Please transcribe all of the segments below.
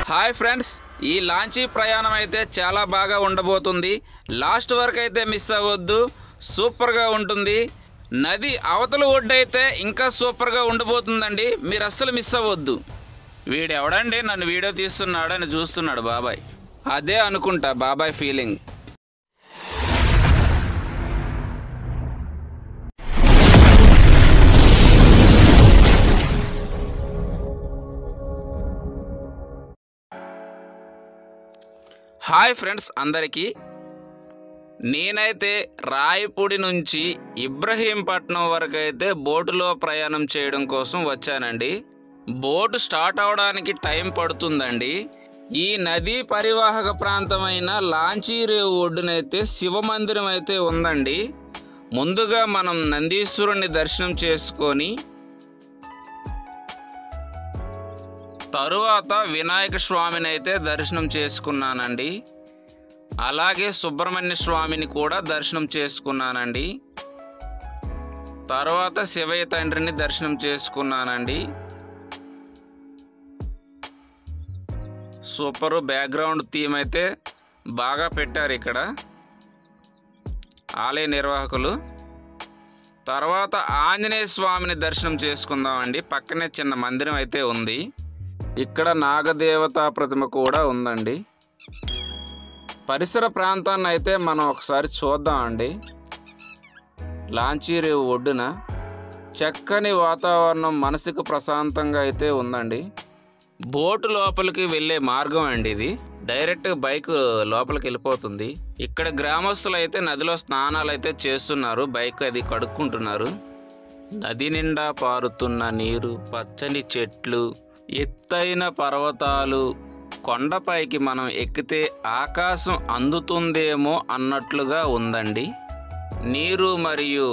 Hi friends, ఈ లాంచీ ప్రయాణం అయితే చాలా బాగా ఉండబోతుంది. లాస్ట్ వరకు అయితే మిస్ అవ్వద్దు, సూపర్గా ఉంటుంది. నది అవతల ఒడ్డు అయితే ఇంకా సూపర్గా ఉండబోతుందండి, మీరు అస్సలు మిస్ అవ్వద్దు. వీడు ఎవడండి నన్ను వీడియో తీస్తున్నాడు అని చూస్తున్నాడు బాబాయ్. అదే అనుకుంటా బాబాయ్ ఫీలింగ్. హాయ్ ఫ్రెండ్స్ అందరికీ, నేనైతే రాయపూడి నుంచి ఇబ్రహీంపట్నం వరకు అయితే బోటులో ప్రయాణం చేయడం కోసం వచ్చానండి. బోటు స్టార్ట్ అవడానికి టైం పడుతుందండి. ఈ నదీ పరివాహక ప్రాంతమైన లాంచీరేవు ఒడ్డునైతే శివ మందిరం అయితే ఉందండి. ముందుగా మనం నందీశ్వరుని దర్శనం చేసుకొని తరువాత వినాయక స్వామిని అయితే దర్శనం చేసుకున్నానండి. అలాగే సుబ్రహ్మణ్య స్వామిని కూడా దర్శనం చేసుకున్నానండి. తర్వాత శివయ్య తండ్రిని దర్శనం చేసుకున్నానండి. సూపరు బ్యాక్గ్రౌండ్ థీమ్ అయితే బాగా పెట్టారు ఇక్కడ ఆలయ నిర్వాహకులు. తర్వాత ఆంజనేయ స్వామిని దర్శనం చేసుకుందామండి. పక్కనే చిన్న మందిరం అయితే ఉంది. ఇక్కడ నాగదేవతా ప్రతిమ కూడా ఉందండి. పరిసర ప్రాంతాన్ని అయితే మనం ఒకసారి చూద్దామండి. లాంచీరేవు ఒడ్డున చక్కని వాతావరణం, మనసుకు ప్రశాంతంగా అయితే ఉందండి. బోటు లోపలికి వెళ్ళే మార్గం అండి ఇది. డైరెక్ట్ బైక్ లోపలికి వెళ్ళిపోతుంది. ఇక్కడ గ్రామస్తులు అయితే నదిలో స్నానాలు అయితే చేస్తున్నారు, బైక్ అది కడుక్కుంటున్నారు. నది నిండా పారుతున్న నీరు, పచ్చని చెట్లు, ఎత్తైన పర్వతాలు, కొండపైకి మనం ఎక్కితే ఆకాశం అందుతుందేమో అన్నట్లుగా ఉందండి. నీరు మరియు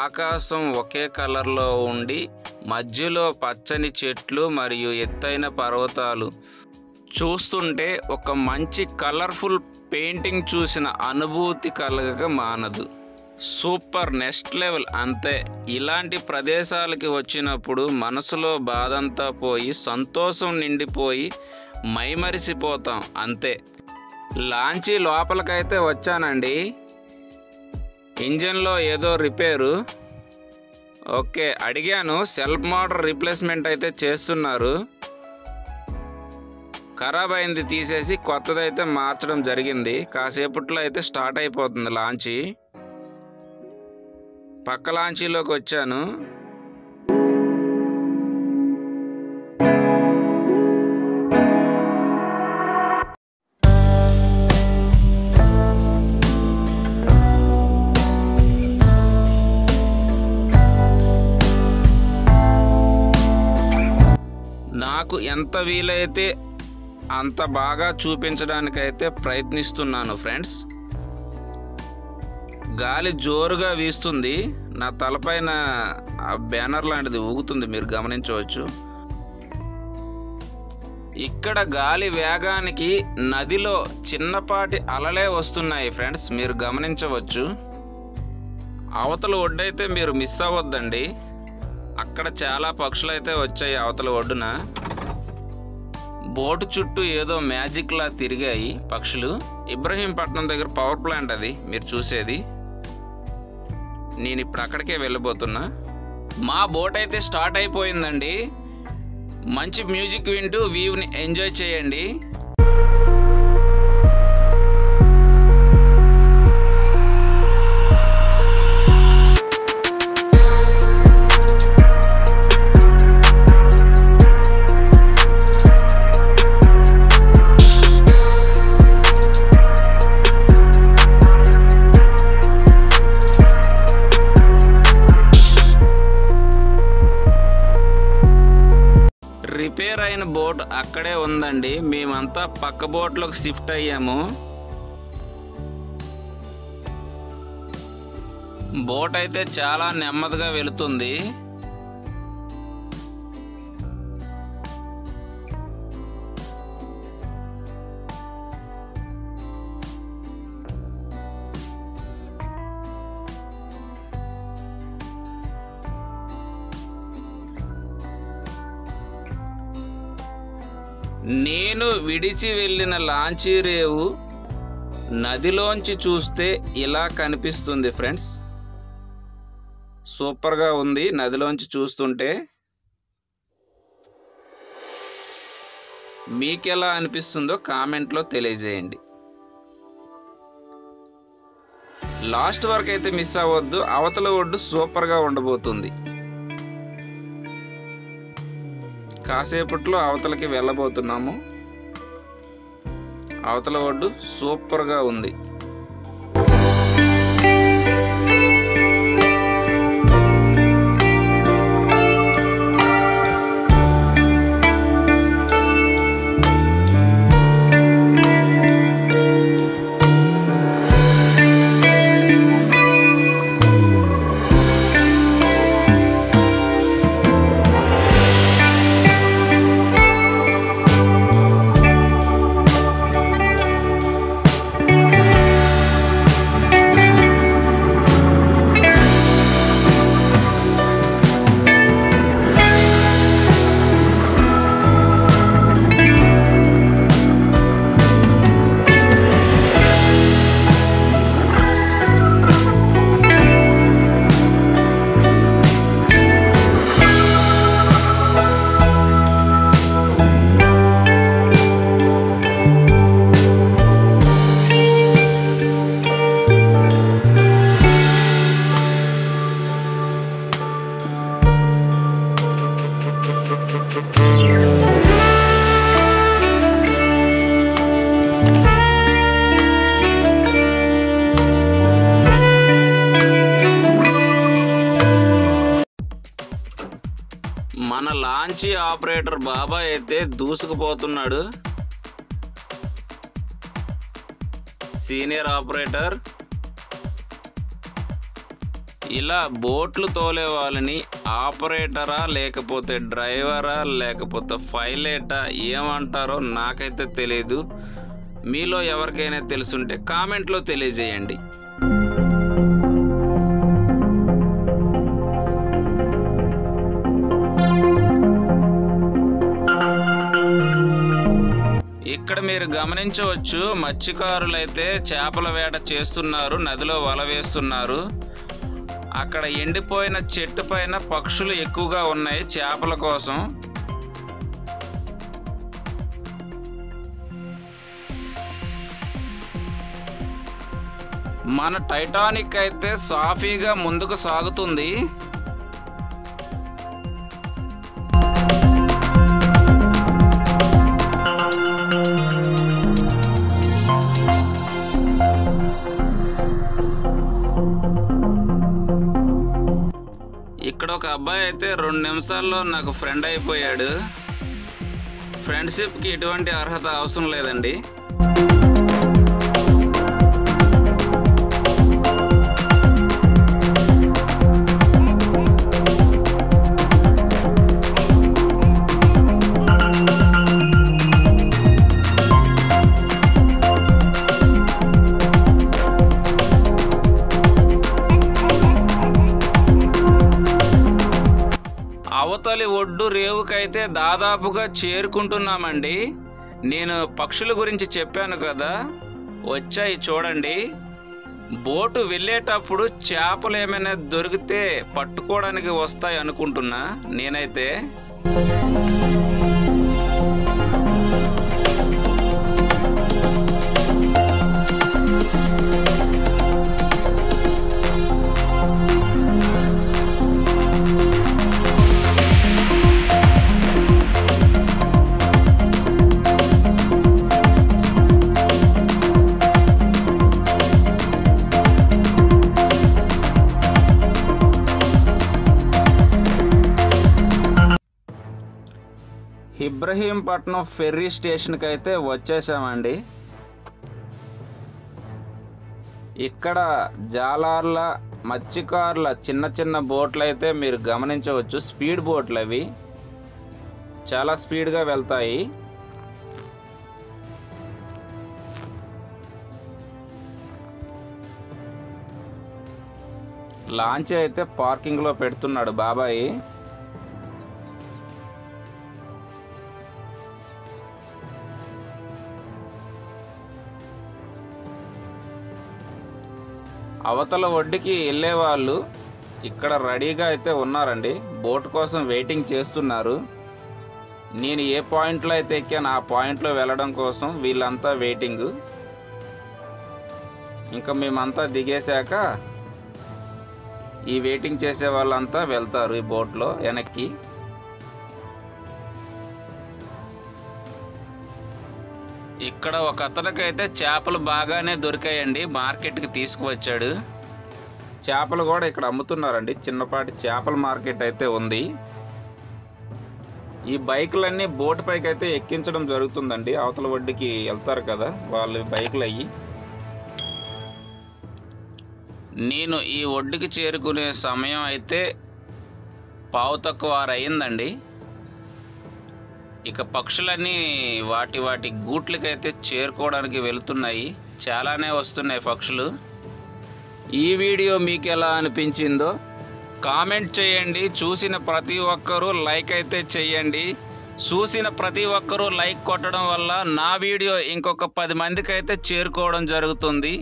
ఆకాశం ఒకే కలర్లో ఉండి మధ్యలో పచ్చని చెట్లు మరియు ఎత్తైన పర్వతాలు చూస్తుంటే ఒక మంచి కలర్ఫుల్ పెయింటింగ్ చూసిన అనుభూతి కలగక మానదు. సూపర్, నెక్స్ట్ లెవెల్ అంతే. ఇలాంటి ప్రదేశాలకి వచ్చినప్పుడు మనసులో బాధంతా పోయి సంతోషం నిండిపోయి మైమరిసిపోతాం అంతే. లాంచీ లోపలికైతే వచ్చానండి. ఇంజన్లో ఏదో రిపేరు. ఓకే, అడిగాను. సెల్ఫ్ మోటార్ రీప్లేస్మెంట్ అయితే చేస్తున్నారు. ఖరాబ్ అయింది తీసేసి కొత్తదైతే మార్చడం జరిగింది. కాసేపట్లో అయితే స్టార్ట్ అయిపోతుంది లాంచీ. పక్క లాంచీలోకి వచ్చాను. నాకు ఎంత వీలైతే అంత బాగా చూపించడానికైతే ప్రయత్నిస్తున్నాను ఫ్రెండ్స్. గాలి జోరుగా వీస్తుంది. నా తలపైన ఆ బ్యానర్ లాంటిది ఊగుతుంది, మీరు గమనించవచ్చు. ఇక్కడ గాలి వేగానికి నదిలో చిన్నపాటి అలలే వస్తున్నాయి ఫ్రెండ్స్, మీరు గమనించవచ్చు. అవతల ఒడ్డైతే మీరు మిస్ అవ్వద్దండి. అక్కడ చాలా పక్షులు అయితే వచ్చాయి అవతల ఒడ్డున. బోటు చుట్టూ ఏదో మ్యాజిక్లా తిరిగాయి పక్షులు. ఇబ్రహీంపట్నం దగ్గర పవర్ ప్లాంట్ అది మీరు చూసేది. నేను ఇప్పుడు అక్కడికే వెళ్ళబోతున్నా. మా బోట్ అయితే స్టార్ట్ అయిపోయిందండి. మంచి మ్యూజిక్ వింటూ వ్యూని ఎంజాయ్ చేయండి. రిపేర్ అయిన బోట్ అక్కడే ఉందండి. మేమంతా పక్క బోట్లోకి షిఫ్ట్ అయ్యాము. బోట్ అయితే చాలా నెమ్మదిగా వెళుతుంది. నేను విడిచి వెళ్ళిన లాంచీ రేవు నదిలోంచి చూస్తే ఇలా కనిపిస్తుంది ఫ్రెండ్స్. సూపర్గా ఉంది నదిలోంచి చూస్తుంటే. మీకెలా అనిపిస్తుందో కామెంట్లో తెలియజేయండి. లాస్ట్ వరకు అయితే మిస్ అవ్వద్దు. అవతల ఒడ్డు సూపర్గా ఉండబోతుంది. కాసేపట్లో అవతలకి వెళ్ళబోతున్నాము. అవతల ఒడ్డు సూపర్గా ఉంది. మన లాంచీ ఆపరేటర్ బాబాయ్ అయితే దూసుకుపోతున్నాడు. సీనియర్ ఆపరేటర్ ఇలా బోట్లు తోలే వాళ్ళని ఆపరేటరా లేకపోతే డ్రైవరా లేకపోతే పైలటా ఏమంటారో నాకైతే తెలియదు. మీలో ఎవరికైనా తెలుసుంటే కామెంట్లో తెలియజేయండి. ఇక్కడ మీరు గమనించవచ్చు, మత్స్యకారులైతే చేపల వేట చేస్తున్నారు, నదిలో వల వేస్తున్నారు. అక్కడ ఎండిపోయిన చెట్టు పైన పక్షులు ఎక్కువగా ఉన్నాయి చేపల కోసం. మన టైటానిక్ అయితే సాఫీగా ముందుకు సాగుతుంది. ఇక్కడ ఒక అబ్బాయి అయితే 2 నిమిషాల్లో నాకు ఫ్రెండ్ అయిపోయాడు. ఫ్రెండ్షిప్కి ఎటువంటి అర్హత అవసరం లేదండి. అవతలి ఒడ్డు రేవుకైతే దాదాపుగా చేరుకుంటున్నామండి. నేను పక్షుల గురించి చెప్పాను కదా, వచ్చాయి చూడండి. బోటు వెళ్ళేటప్పుడు చేపలు ఏమైనా దొరికితే పట్టుకోవడానికి వస్తాయి అనుకుంటున్నా నేనైతే. ఇబ్రహీంపట్నం ఫెర్రీ స్టేషన్కి అయితే వచ్చేసామండి. ఇక్కడ జాలార్ల మత్స్యకారుల చిన్న చిన్న బోట్లు అయితే మీరు గమనించవచ్చు. స్పీడ్ బోట్లు అవి చాలా స్పీడ్గా వెళ్తాయి. లాంచ్ అయితే పార్కింగ్లో పెడుతున్నాడు బాబాయ్. అవతల ఒడ్డుకి వెళ్ళే వాళ్ళు ఇక్కడ రెడీగా అయితే ఉన్నారండి. బోట్ కోసం వెయిటింగ్ చేస్తున్నారు. నేను ఏ పాయింట్లో అయితే ఎక్కాను ఆ పాయింట్లో వెళ్ళడం కోసం వీళ్ళంతా వెయిటింగ్. ఇంకా మేమంతా దిగేశాక ఈ వెయిటింగ్ చేసే వాళ్ళంతా వెళ్తారు ఈ బోట్లో వెనక్కి. ఇక్కడ ఒక అతనికైతే చేపలు బాగానే దొరికాయండి. మార్కెట్కి తీసుకువచ్చాడు. చేపలు కూడా ఇక్కడ అమ్ముతున్నారండి. చిన్నపాటి చేపల మార్కెట్ అయితే ఉంది. ఈ బైకులన్నీ బోట్ పైకి అయితే ఎక్కించడం జరుగుతుందండి. అవతల ఒడ్డుకి వెళ్తారు కదా వాళ్ళు బైకులు అయ్యి. నేను ఈ ఒడ్డుకి చేరుకునే సమయం అయితే 5:15 అయిందండి. ఇక పక్షులన్నీ వాటి గూట్లకైతే చేరుకోవడానికి వెళ్తున్నాయి. చాలానే వస్తున్నాయి పక్షులు. ఈ వీడియో మీకు ఎలా అనిపించిందో కామెంట్ చేయండి. చూసిన ప్రతి ఒక్కరూ లైక్ అయితే చేయండి. చూసిన ప్రతి ఒక్కరూ లైక్ కొట్టడం వల్ల నా వీడియో ఇంకొక 10 మందికి అయితే చేరుకోవడం జరుగుతుంది.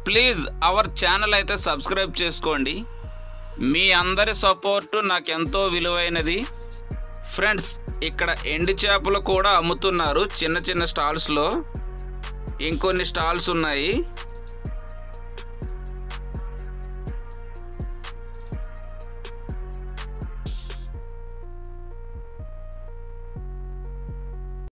ప్లీజ్ అవర్ ఛానల్ అయితే సబ్స్క్రైబ్ చేసుకోండి. మీ అందరి సపోర్టు నాకు ఎంతో విలువైనది. ఫ్రెండ్స్, ఇక్కడ ఎండు చేపలు కూడా అమ్ముతున్నారు చిన్న చిన్న స్టాల్స్లో. ఇంకొన్ని స్టాల్స్ ఉన్నాయి.